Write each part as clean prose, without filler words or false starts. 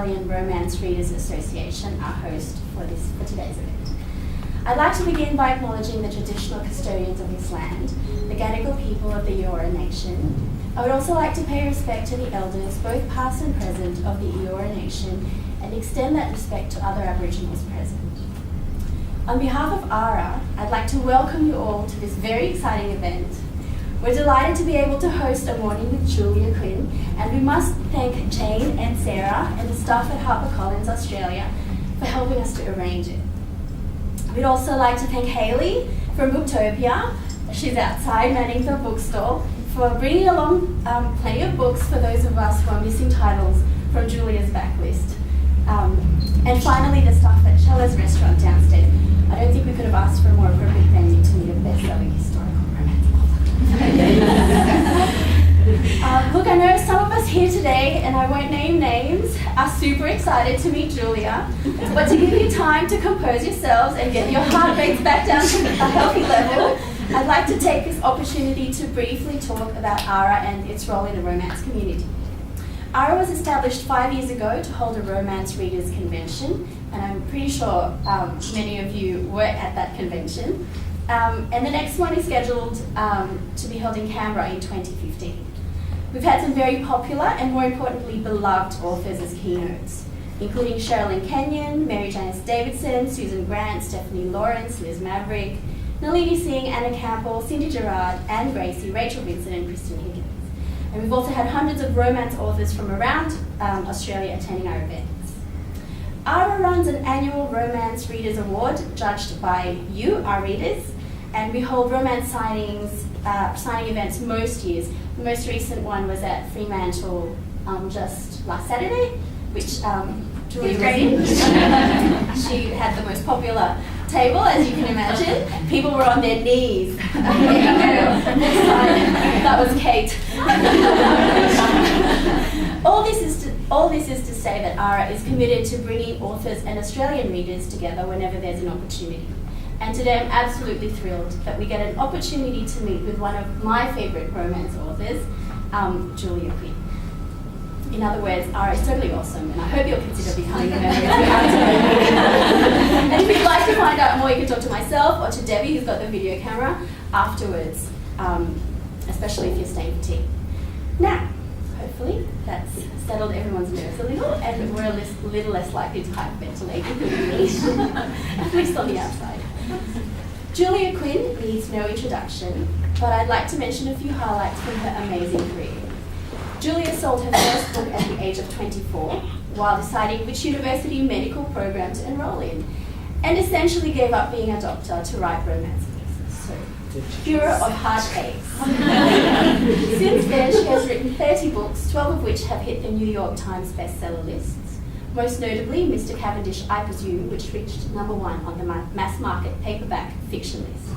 Australian Romance Readers Association, our host for today's event. I'd like to begin by acknowledging the traditional custodians of this land, the Gadigal people of the Eora Nation. I would also like to pay respect to the elders, both past and present, of the Eora Nation, and extend that respect to other Aboriginals present. On behalf of ARRA, I'd like to welcome you all to this very exciting event. We're delighted to be able to host a morning with Julia Quinn, and we must thank Jane and Sarah and the staff at HarperCollins Australia for helping us to arrange it. We'd also like to thank Hayley from Booktopia, she's outside manning the bookstore, for bringing along plenty of books for those of us who are missing titles from Julia's backlist. And finally, the staff at Chella's restaurant downstairs. I don't think we could have asked for a more appropriate venue to meet a best-selling historical romance author. Look, I know some of us here today, and I won't name names, are super excited to meet Julia, but to give you time to compose yourselves and get your heart rates back down to a healthy level, I'd like to take this opportunity to briefly talk about ARRA and its role in the romance community. ARRA was established 5 years ago to hold a romance readers convention, and I'm pretty sure many of you were at that convention. And the next one is scheduled to be held in Canberra in 2015. We've had some very popular and, more importantly, beloved authors as keynotes, including Sherilyn Kenyon, Mary Janice Davidson, Susan Grant, Stephanie Lawrence, Liz Maverick, Nalini Singh, Anna Campbell, Cindy Gerard, Anne Gracie, Rachel Vincent, and Kristen Higgins. And we've also had hundreds of romance authors from around Australia attending our events. ARRA runs an annual Romance Readers Award judged by you, our readers, and we hold romance signing events most years. The most recent one was at Fremantle just last Saturday, which Julia was in. She had the most popular table, as you can imagine. People were on their knees. That was Kate. All this is to say that ARRA is committed to bringing authors and Australian readers together whenever there's an opportunity. And today I'm absolutely thrilled that we get an opportunity to meet with one of my favourite romance authors, Julia Quinn. In other words, ARRA is totally awesome, and I hope you'll consider becoming a member if you are today. And if you'd like to find out more, you can talk to myself or to Debbie, who's got the video camera, afterwards, especially if you're staying for tea. Now, hopefully that's settled everyone's nerves a little, and we're a little less likely to hyperventilate, including me, at least on the outside. Julia Quinn needs no introduction, but I'd like to mention a few highlights from her amazing career. Julia sold her first book at the age of 24 while deciding which university medical program to enroll in, and essentially gave up being a doctor to write romance pieces. So, Cure of Heartaches. Since then, she has written 30 books, 12 of which have hit the New York Times bestseller lists. Most notably, Mr. Cavendish, I Presume, which reached #1 on the mass market paperback fiction list.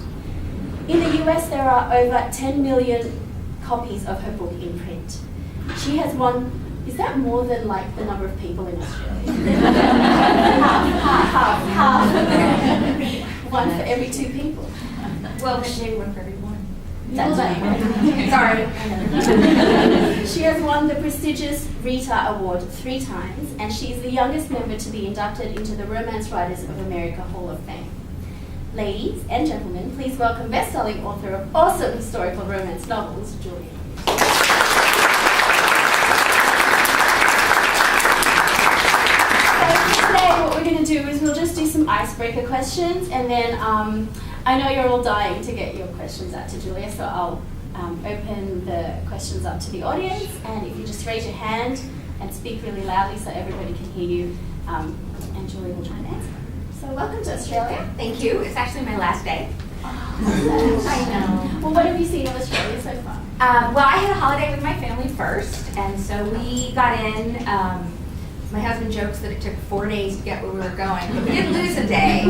In the US, there are over 10 million copies of her book in print. She has won, is that more than like the number of people in Australia? half. One for every 2 people. Well, maybe one for every one. That's right. Sorry. She has won the prestigious Rita Award 3 times, and she is the youngest member to be inducted into the Romance Writers of America Hall of Fame. Ladies and gentlemen, please welcome best-selling author of awesome historical romance novels, Julia. What we're going to do is we'll just do some icebreaker questions, and then I know you're all dying to get your questions out to Julia, so I'll open the questions up to the audience, and if you just raise your hand and speak really loudly so everybody can hear you, and Julia will try and answer. So welcome to Australia. Thank you. It's actually my last day. I know. Well, what have you seen of Australia so far? Well, I had a holiday with my family first, and so we got in. My husband jokes that it took 4 days to get where we were going, but we didn't lose a day.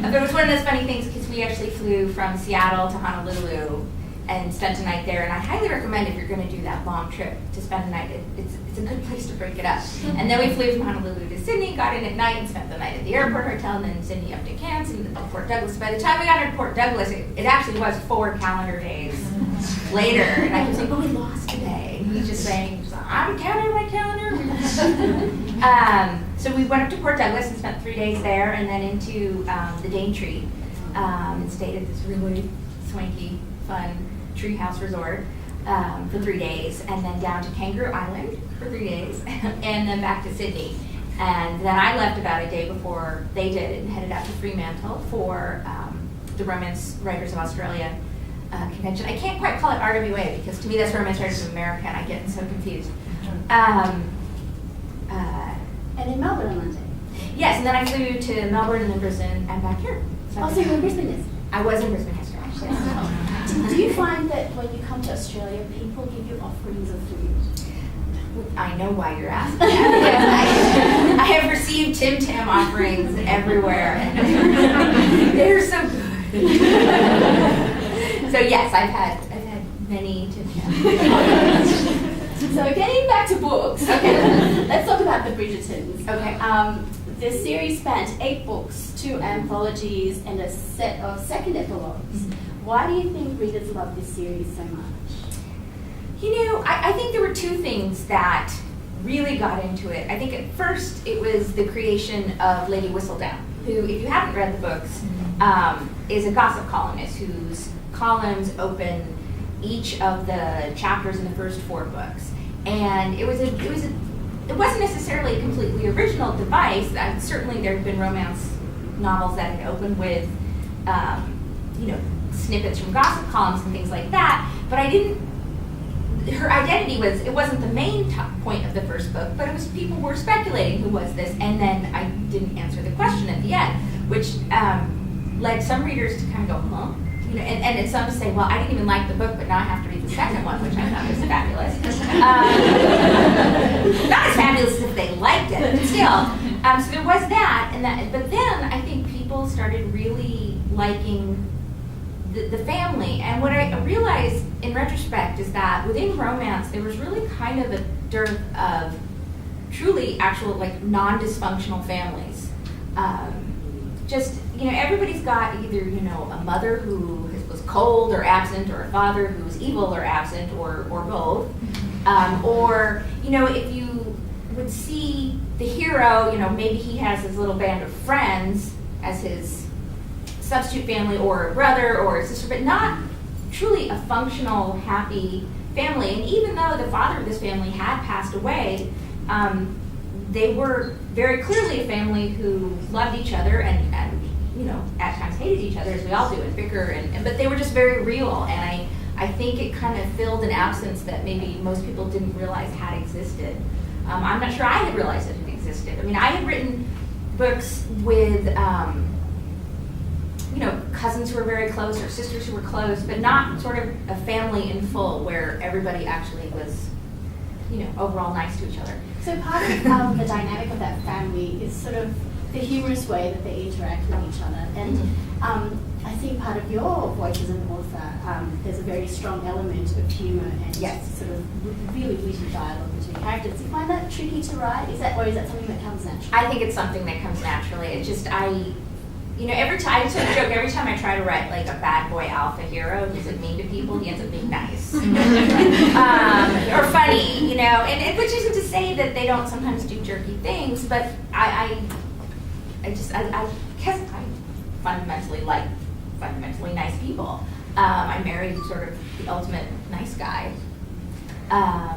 But it was one of those funny things because we actually flew from Seattle to Honolulu and spent a night there. And I highly recommend if you're going to do that long trip to spend a night, it's a good place to break it up. And then we flew from Honolulu to Sydney, got in at night and spent the night at the airport hotel, and then Sydney up to Cairns and to Port Douglas. By the time we got into Port Douglas, it actually was 4 calendar days later. And I was like, oh, we lost a day. He's just saying, I'm counting my calendar. So we went up to Port Douglas and spent 3 days there, and then into the Daintree, and stayed at this really swanky, fun treehouse resort for 3 days, and then down to Kangaroo Island for 3 days, and then back to Sydney. And then I left about a day before they did and headed out to Fremantle for the Romance Writers of Australia convention. I can't quite call it RWA because to me that's Romance Writers of America, and I get so confused. And in Melbourne on Monday. Yes, and then I flew to Melbourne and then Brisbane and back here. So you were in Brisbane yesterday? I was in Brisbane yesterday. Yes. Do you find that when you come to Australia, people give you offerings of food? I know why you're asking that. I have received Tim Tam offerings everywhere, and they're so good. So yes, I've had many Tim Tam. So getting back to books, okay, let's talk about the Bridgertons. Okay. The series spanned 8 books, 2 anthologies, and a set of second epilogues. Mm-hmm. Why do you think readers love this series so much? You know, I think there were 2 things that really got into it. I think at first it was the creation of Lady Whistledown, who, if you haven't read the books, is a gossip columnist whose columns open each of the chapters in the first 4 books. And it wasn't necessarily a completely original device. Certainly there have been romance novels that had opened with, snippets from gossip columns and things like that. But her identity it wasn't the main point of the first book, but it was people were speculating who was this, and then I didn't answer the question at the end, which led some readers to kind of go, huh? And some say, well, I didn't even like the book, but now I have to read the second one, which I thought was fabulous. Not as fabulous as if they liked it, but still. So there was that, but then I think people started really liking the family. And what I realized in retrospect is that within romance, there was really kind of a dearth of truly actual, non-dysfunctional families. Everybody's got either, a mother who was cold or absent, or a father who was evil or absent, or both. Or, if you would see the hero, maybe he has his little band of friends as his substitute family, or a brother or a sister, but not truly a functional, happy family. And even though the father of this family had passed away, they were very clearly a family who loved each other and at times hated each other, as we all do, and bicker, but they were just very real. And I think it kind of filled an absence that maybe most people didn't realize had existed. I'm not sure I had realized it had existed. I mean, I had written books with cousins who were very close or sisters who were close, but not sort of a family in full where everybody actually was, overall nice to each other. So part of the dynamic of that family is sort of the humorous way that they interact with each other. And I think part of your voice as an author, there's a very strong element of humor and sort of really witty dialogue between characters. Do you find that tricky to write? Or is that something that comes naturally? I think it's something that comes naturally. It's just, every time, I sort of joke, every time I try to write like a bad boy alpha hero who's mean to people, he ends up being nice. Or funny, and which isn't to say that they don't sometimes do jerky things, but I guess I fundamentally like fundamentally nice people. I married sort of the ultimate nice guy. I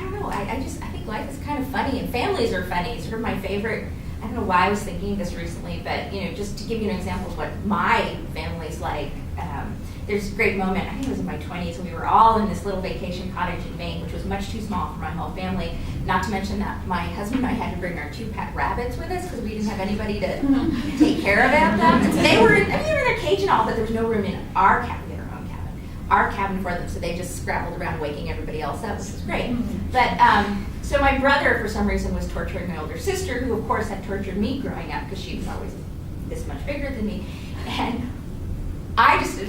don't know, I think life is kind of funny, and families are funny. Sort of my favorite, I don't know why I was thinking of this recently, but just to give you an example of what my family's like, there's a great moment, I think it was in my 20s, when we were all in this little vacation cottage in Maine, which was much too small for my whole family. Not to mention that my husband and I had to bring our 2 pet rabbits with us because we didn't have anybody to take care of them. And so they were in their cage and all, but there was no room in our cabin. We had our own cabin. Our cabin for them, so they just scrabbled around waking everybody else up, which was great. But so my brother, for some reason, was torturing my older sister, who of course had tortured me growing up because she was always this much bigger than me. And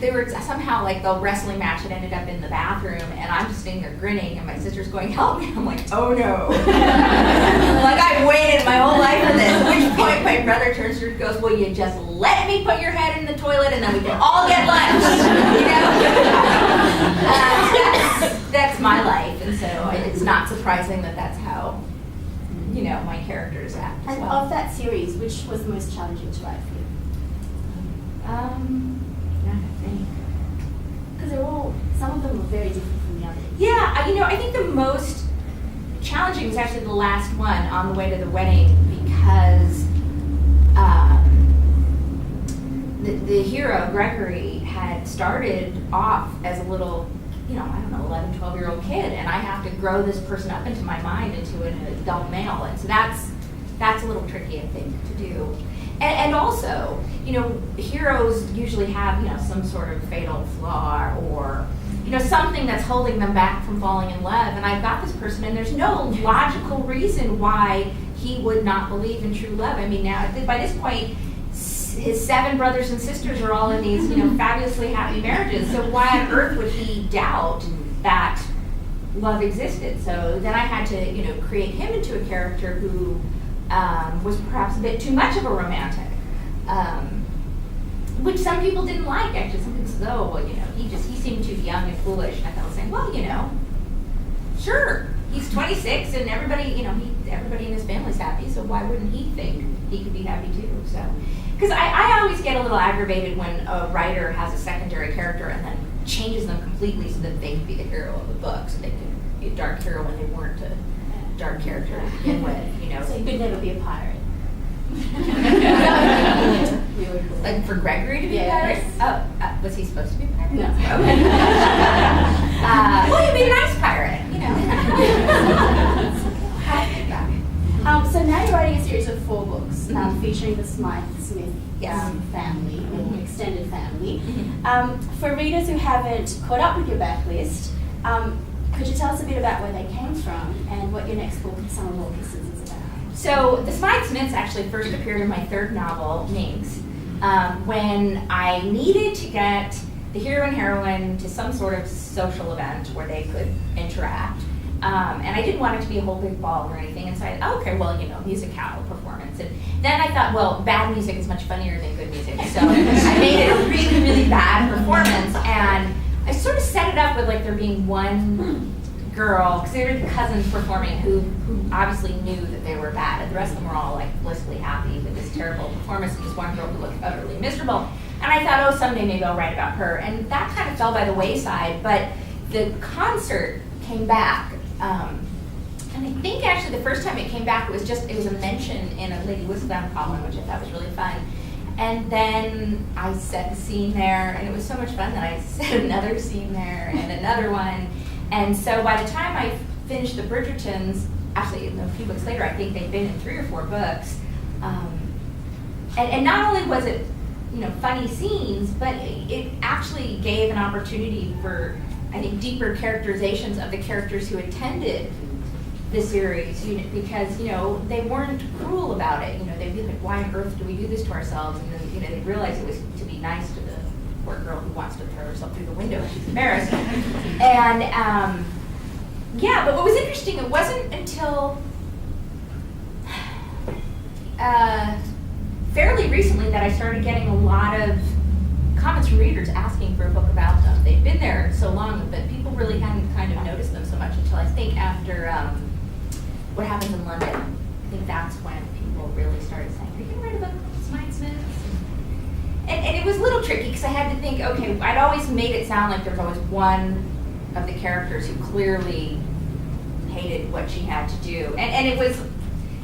they were somehow like the wrestling match had ended up in the bathroom, and I'm just sitting there grinning, and my sister's going, help me. I'm like, oh no. Like I've waited my whole life for this. At which point my brother turns to her and goes, well, you just let me put your head in the toilet and then we can all get lunch, That's my life, and so it's not surprising that that's how, you know, my characters act as And well. of that series, which was the most challenging to write for you? Not a thing. Because they're all, some of them were very different from the others. Yeah, you know, I think the most challenging was actually the last one, On the Way to the Wedding, because the hero, Gregory, had started off as a little, you know, I don't know, 11, 12-year-old kid, and I have to grow this person up into my mind into an adult male, and so that's a little tricky, I think, to do. And also, you know, heroes usually have, you know, some sort of fatal flaw or, you know, something that's holding them back from falling in love. And I've got this person, and there's no logical reason why he would not believe in true love. I mean, now, by this point, his 7 brothers and sisters are all in these, you know, fabulously happy marriages. So why on earth would he doubt that love existed? So then I had to, you know, create him into a character who was perhaps a bit too much of a romantic, which some people didn't like, actually. Some people said, oh, well, you know, he seemed too young and foolish. And I thought, saying, well, you know, sure, he's 26 and everybody, you know, everybody in his family's happy, so why wouldn't he think he could be happy too? So, because I always get a little aggravated when a writer has a secondary character and then changes them completely so that they can be the hero of the book, so they can be a dark hero when they weren't a dark character to begin with, you know. So you could never be a pirate. Really cool. Like for Gregory to be a pirate? Oh, was he supposed to be a pirate? No. Okay. Well, you'd be a nice pirate, you know. So now you're writing a series of 4 books featuring the Smythe-Smith Yes. family, or extended family. For readers who haven't caught up with your backlist, could you tell us a bit about where they came from and what your next book, Summer Law Kisses, is about? So the Smythe-Smiths actually first appeared in my 3rd novel, Minx, when I needed to get the hero and heroine to some sort of social event where they could interact. And I didn't want it to be a whole big ball or anything, and so I thought, okay, well, you know, musicale performance. And then I thought, well, bad music is much funnier than good music, so I made it a really, really bad performance, and I sort of set it up with like there being one girl, because they were the cousins performing, who obviously knew that they were bad, and the rest of them were all like blissfully happy with this terrible performance, and just one girl who looked utterly miserable. And I thought, oh, someday maybe I'll write about her, and that kind of fell by the wayside, but the concert came back. And I think actually the first time it came back, it was a mention in a Lady Whistledown column, which I thought was really fun. And then I set the scene there, and it was so much fun that I set another scene there and another one. And so by the time I finished the Bridgertons, actually a few books later, I think they'd been in 3 or 4 books. And not only was it, you know, funny scenes, but it actually gave an opportunity for, I think, deeper characterizations of the characters who attended the series, you know, because, you know, they weren't cruel about it. You know, they'd be like, why on earth do we do this to ourselves? And then, you know, they realized it was to be nice to the poor girl who wants to throw herself through the window and she's embarrassed. And, yeah, but what was interesting, it wasn't until fairly recently that I started getting a lot of comments from readers asking for a book about them. They'd been there so long, but people really hadn't kind of noticed them so much until I think after What Happens in London. I think that's when people really started saying, are you going to write a book about Smythe-Smiths? And it was a little tricky because I had to think, okay, I'd always made it sound like there was always one of the characters who clearly hated what she had to do. And it was,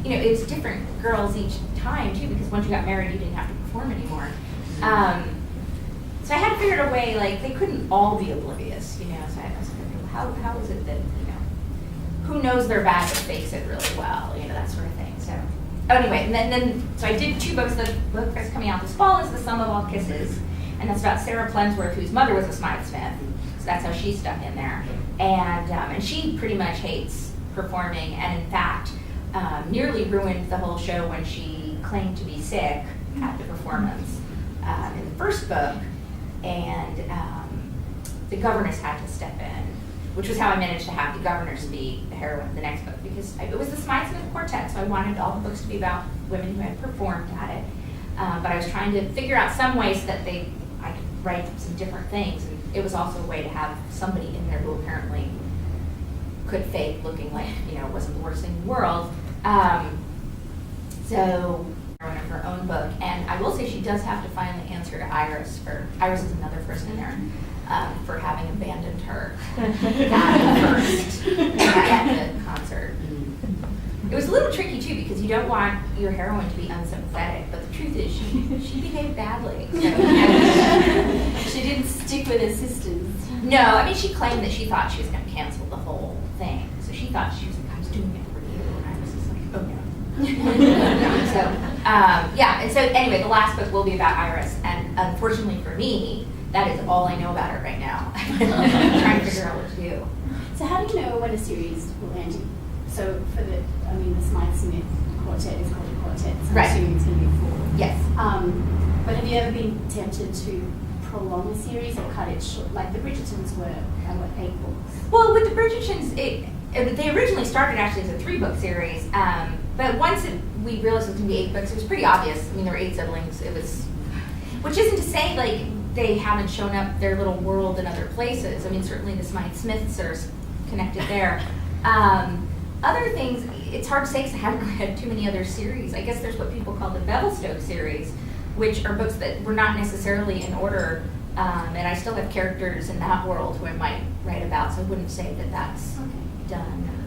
you know, it was different girls each time too, because once you got married, you didn't have to perform anymore. So I had to figure out a way, like, they couldn't all be oblivious, you know, so I was like, okay, well, how is it that, you know, who knows they're bad but fakes it really well, you know, that sort of thing. So anyway, and then so I did 2 books. The book that's coming out this fall is The Sum of All Kisses, and that's about Sarah Plensworth, whose mother was a Smythe-Smith, so that's how she's stuck in there. And she pretty much hates performing, and in fact, nearly ruined the whole show when she claimed to be sick at the performance in the first book. And the governess had to step in, which was how I managed to have the governess be the heroine of the next book, because it was the Smythe-Smith Quartet, so I wanted all the books to be about women who had performed at it. But I was trying to figure out some ways that I could write some different things. And it was also a way to have somebody in there who apparently could fake looking like, wasn't the worst thing in the world. So, of her own book, and I will say she does have to finally answer to Iris is another person in there, for having abandoned her first at the concert. It was a little tricky too because you don't want your heroine to be unsympathetic, but the truth is she behaved badly. So, She didn't stick with her sisters. no, I mean she claimed that she thought she was going to cancel the whole thing, so she thought she was like, I was doing it for you, and I was just like, oh no. So, and so anyway, the last book will be about Iris, and unfortunately for me, that is all I know about her right now. I'm trying to figure out what to do. So how do you know when a series will end? So for the Smythe-Smith quartet is called a quartet, so I'm Right. assuming it's going to be 4. Yes. But have you ever been tempted to prolong a series or cut it short? Like the Bridgertons were, 8 books? Well, with the Bridgertons, they originally started actually as a 3-book series, but once we realized it was going to be 8 books, it was pretty obvious. I mean, there were 8 siblings. Which isn't to say like they haven't shown up their little world in other places. I mean, certainly the Smythe-Smiths are connected there. Other things, it's hard to say because I haven't read too many other series. I guess there's what people call the Bevelstoke series, which are books that were not necessarily in order, and I still have characters in that world who I might write about, so I wouldn't say that that's done.